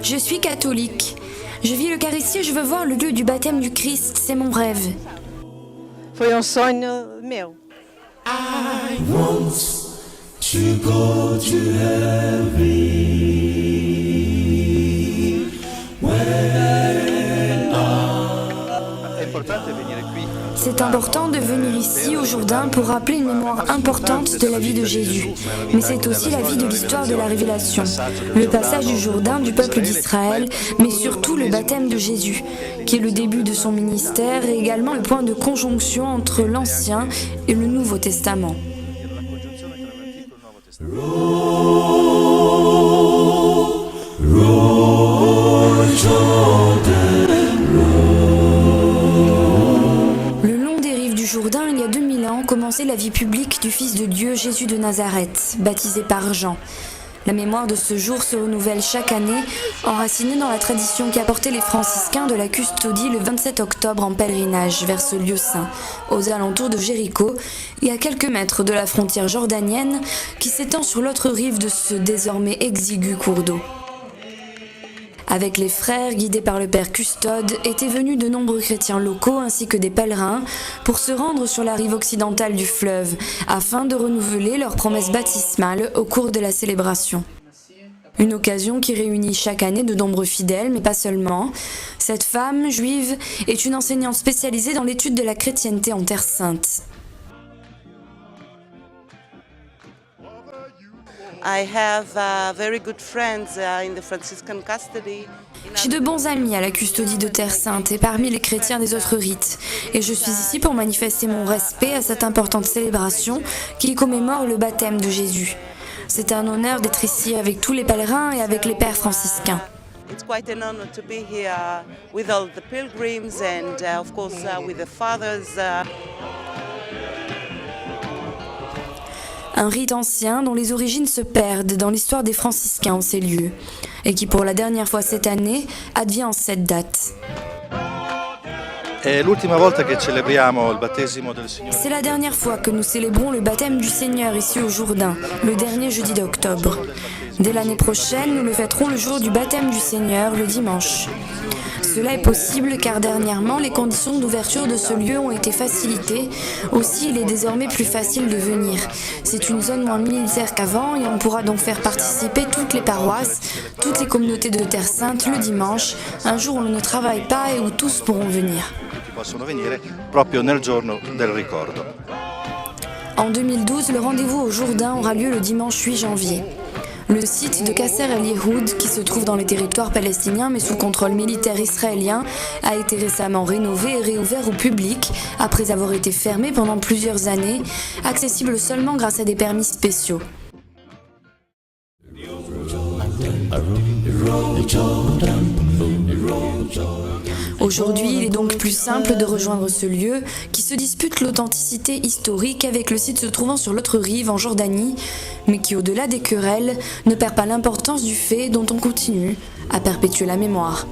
Je suis catholique. Je vis l'Eucharistie et je veux voir le lieu du baptême du Christ. C'est mon rêve. Foi sonho meu. I want to go to heaven when C'est important de venir ici au Jourdain pour rappeler une mémoire importante de la vie de Jésus. Mais c'est aussi la vie de l'histoire de la Révélation, le passage du Jourdain du peuple d'Israël, mais surtout le baptême de Jésus, qui est le début de son ministère et également le point de conjonction entre l'Ancien et le Nouveau Testament. Jourdain, il y a 2000 ans, commençait la vie publique du Fils de Dieu, Jésus de Nazareth, baptisé par Jean. La mémoire de ce jour se renouvelle chaque année, enracinée dans la tradition qui a porté les franciscains de la custodie le 27 octobre en pèlerinage vers ce lieu saint, aux alentours de Jéricho, et à quelques mètres de la frontière jordanienne qui s'étend sur l'autre rive de ce désormais exigu cours d'eau. Avec les frères, guidés par le père Custode, étaient venus de nombreux chrétiens locaux ainsi que des pèlerins pour se rendre sur la rive occidentale du fleuve, afin de renouveler leur promesse baptismale au cours de la célébration. Une occasion qui réunit chaque année de nombreux fidèles, mais pas seulement. Cette femme, juive, est une enseignante spécialisée dans l'étude de la chrétienté en Terre Sainte. I have very good friends in the Franciscan custody. J'ai de bons amis à la custodie de Terre Sainte et parmi les chrétiens des autres rites. Et je suis ici pour manifester mon respect à cette importante célébration qui commémore le baptême de Jésus. C'est un honneur d'être ici avec tous les pèlerins et avec les pères franciscains. It's quite an honor to be here with all the pilgrims and of course with the fathers. Un rite ancien dont les origines se perdent dans l'histoire des franciscains en ces lieux, et qui pour la dernière fois cette année advient en cette date. C'est la dernière fois que nous célébrons le baptême du Seigneur ici au Jourdain, le dernier jeudi d'octobre. Dès l'année prochaine, nous le fêterons le jour du baptême du Seigneur, le dimanche. Cela est possible car dernièrement, les conditions d'ouverture de ce lieu ont été facilitées. Aussi, il est désormais plus facile de venir. C'est une zone moins militaire qu'avant et on pourra donc faire participer toutes les paroisses, toutes les communautés de Terre Sainte le dimanche, un jour où l'on ne travaille pas et où tous pourront venir. En 2012, le rendez-vous au Jourdain aura lieu le dimanche 8 janvier. Le site de Qasser el-Yehoud, qui se trouve dans les territoires palestiniens mais sous contrôle militaire israélien, a été récemment rénové et réouvert au public après avoir été fermé pendant plusieurs années, accessible seulement grâce à des permis spéciaux. Aujourd'hui, il est donc plus simple de rejoindre ce lieu qui se dispute l'authenticité historique avec le site se trouvant sur l'autre rive en Jordanie, mais qui au-delà des querelles ne perd pas l'importance du fait dont on continue à perpétuer la mémoire.